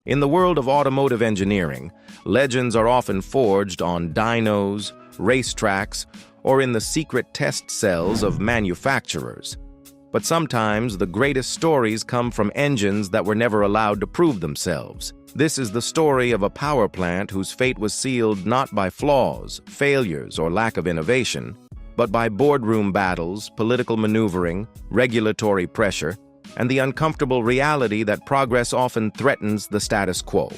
In the world of automotive engineering, legends are often forged on dynos, racetracks, or in the secret test cells of manufacturers. But sometimes the greatest stories come from engines that were never allowed to prove themselves. This is the story of a power plant whose fate was sealed not by flaws, failures, or lack of innovation, but by boardroom battles, political maneuvering, regulatory pressure, and the uncomfortable reality that progress often threatens the status quo.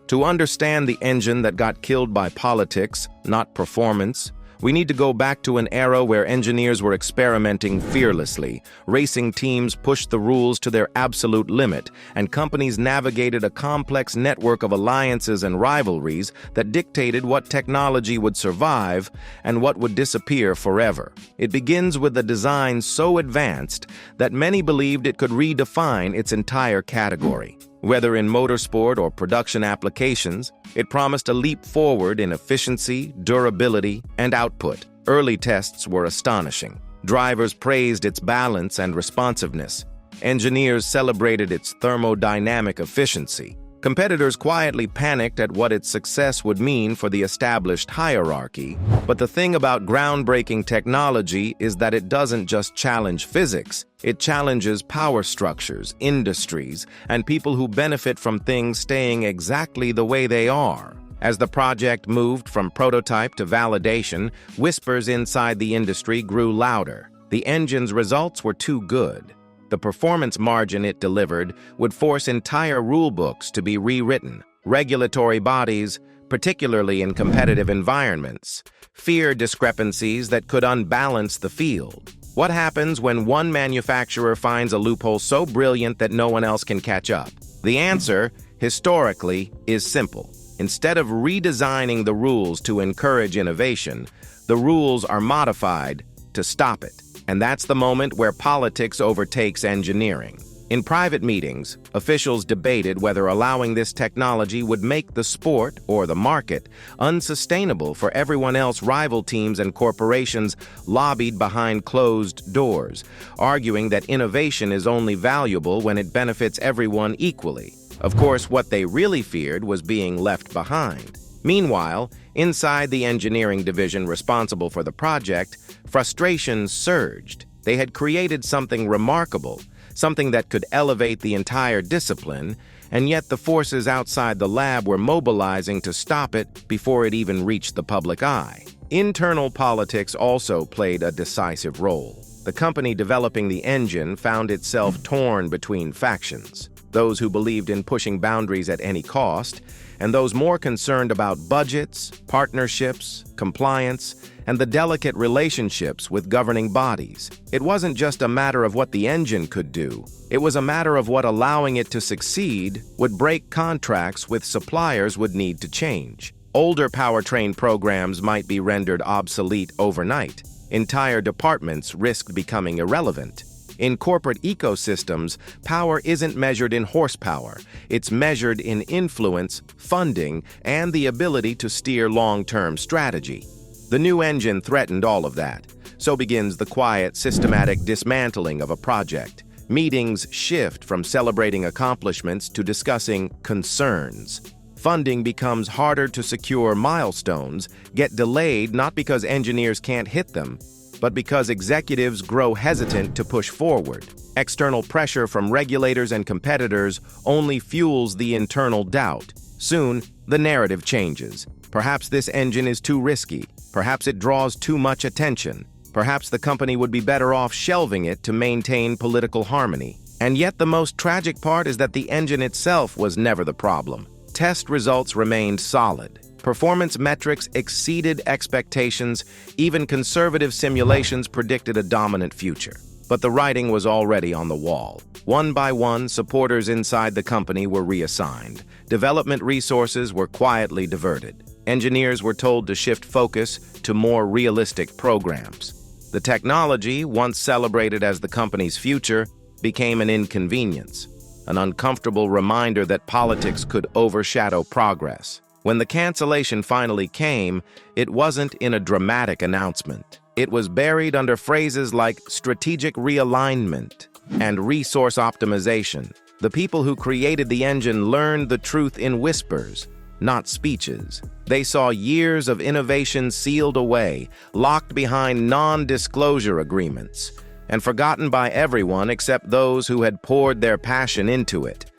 To understand the engine that got killed by politics, not performance, we need to go back to an era where engineers were experimenting fearlessly, racing teams pushed the rules to their absolute limit, and companies navigated a complex network of alliances and rivalries that dictated what technology would survive and what would disappear forever. It begins with a design so advanced that many believed it could redefine its entire category. Whether in motorsport or production applications, it promised a leap forward in efficiency, durability, and output. Early tests were astonishing. Drivers praised its balance and responsiveness. Engineers celebrated its thermodynamic efficiency. Competitors quietly panicked at what its success would mean for the established hierarchy. But the thing about groundbreaking technology is that it doesn't just challenge physics. It challenges power structures, industries, and people who benefit from things staying exactly the way they are. As the project moved from prototype to validation, whispers inside the industry grew louder. The engine's results were too good. The performance margin it delivered would force entire rulebooks to be rewritten. Regulatory bodies, particularly in competitive environments, fear discrepancies that could unbalance the field. What happens when one manufacturer finds a loophole so brilliant that no one else can catch up? The answer, historically, is simple. Instead of redesigning the rules to encourage innovation, the rules are modified to stop it. And that's the moment where politics overtakes engineering. In private meetings, officials debated whether allowing this technology would make the sport, or the market, unsustainable for everyone else. Rival teams and corporations lobbied behind closed doors, arguing that innovation is only valuable when it benefits everyone equally. Of course, what they really feared was being left behind. Meanwhile, inside the engineering division responsible for the project, frustration surged. They had created something remarkable, something that could elevate the entire discipline, and yet the forces outside the lab were mobilizing to stop it before it even reached the public eye. Internal politics also played a decisive role. The company developing the engine found itself torn between factions. Those who believed in pushing boundaries at any cost, and those more concerned about budgets, partnerships, compliance, and the delicate relationships with governing bodies. It wasn't just a matter of what the engine could do. It was a matter of what allowing it to succeed would break contracts with suppliers would need to change. Older powertrain programs might be rendered obsolete overnight. Entire departments risked becoming irrelevant. In corporate ecosystems, power isn't measured in horsepower. It's measured in influence, funding, and the ability to steer long-term strategy. The new engine threatened all of that. So begins the quiet, systematic dismantling of a project. Meetings shift from celebrating accomplishments to discussing concerns. Funding becomes harder to secure. Milestones get delayed not because engineers can't hit them, but because executives grow hesitant to push forward. External pressure from regulators and competitors only fuels the internal doubt. Soon, the narrative changes. Perhaps this engine is too risky. Perhaps it draws too much attention. Perhaps the company would be better off shelving it to maintain political harmony. And yet the most tragic part is that the engine itself was never the problem. Test results remained solid. Performance metrics exceeded expectations. Even conservative simulations predicted a dominant future. But the writing was already on the wall. One by one, supporters inside the company were reassigned. Development resources were quietly diverted. Engineers were told to shift focus to more realistic programs. The technology, once celebrated as the company's future, became an inconvenience, an uncomfortable reminder that politics could overshadow progress. When the cancellation finally came, it wasn't in a dramatic announcement. It was buried under phrases like strategic realignment and resource optimization. The people who created the engine learned the truth in whispers, not speeches. They saw years of innovation sealed away, locked behind non-disclosure agreements, and forgotten by everyone except those who had poured their passion into it.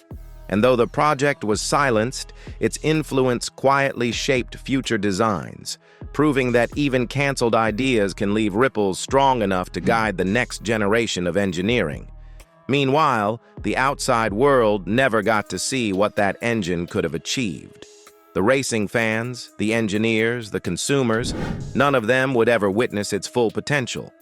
And though the project was silenced, its influence quietly shaped future designs, proving that even canceled ideas can leave ripples strong enough to guide the next generation of engineering. Meanwhile, the outside world never got to see what that engine could have achieved. The racing fans, the engineers, the consumers, none of them would ever witness its full potential.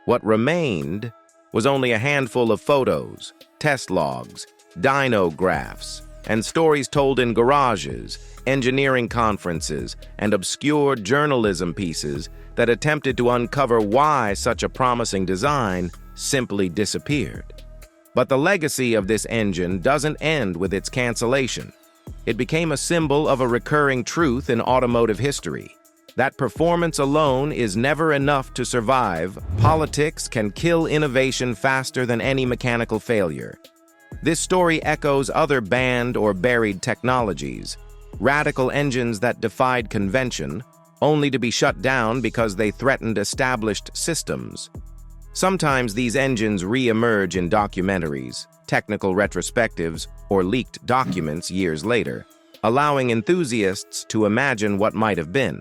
What remained was only a handful of photos, test logs, dyno graphs, and stories told in garages, engineering conferences, and obscure journalism pieces that attempted to uncover why such a promising design simply disappeared. But the legacy of this engine doesn't end with its cancellation. It became a symbol of a recurring truth in automotive history. That performance alone is never enough to survive. Politics can kill innovation faster than any mechanical failure. This story echoes other banned or buried technologies, radical engines that defied convention, only to be shut down because they threatened established systems. Sometimes these engines re-emerge in documentaries, technical retrospectives, or leaked documents years later, allowing enthusiasts to imagine what might have been.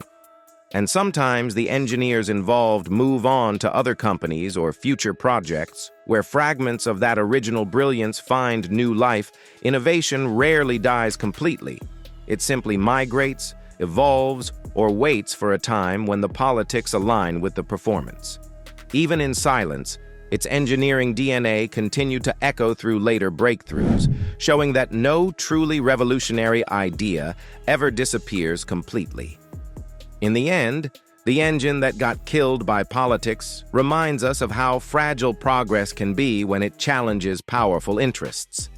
And sometimes the engineers involved move on to other companies or future projects where fragments of that original brilliance find new life. Innovation rarely dies completely. It simply migrates, evolves, or waits for a time when the politics align with the performance. Even in silence, its engineering DNA continued to echo through later breakthroughs, showing that no truly revolutionary idea ever disappears completely. In the end, the engine that got killed by politics reminds us of how fragile progress can be when it challenges powerful interests.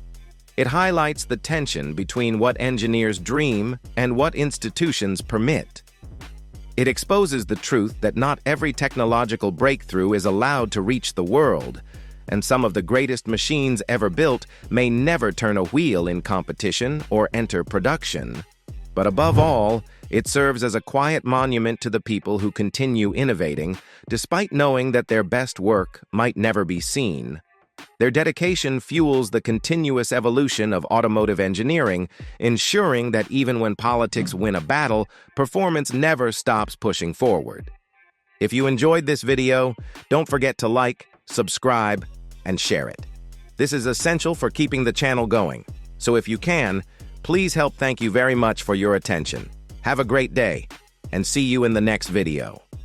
It highlights the tension between what engineers dream and what institutions permit. It exposes the truth that not every technological breakthrough is allowed to reach the world, and some of the greatest machines ever built may never turn a wheel in competition or enter production. But above all, it serves as a quiet monument to the people who continue innovating, despite knowing that their best work might never be seen. Their dedication fuels the continuous evolution of automotive engineering, ensuring that even when politics win a battle, performance never stops pushing forward. If you enjoyed this video, don't forget to like, subscribe, and share it. This is essential for keeping the channel going, so if you can, please help. Thank you very much for your attention. Have a great day, and see you in the next video.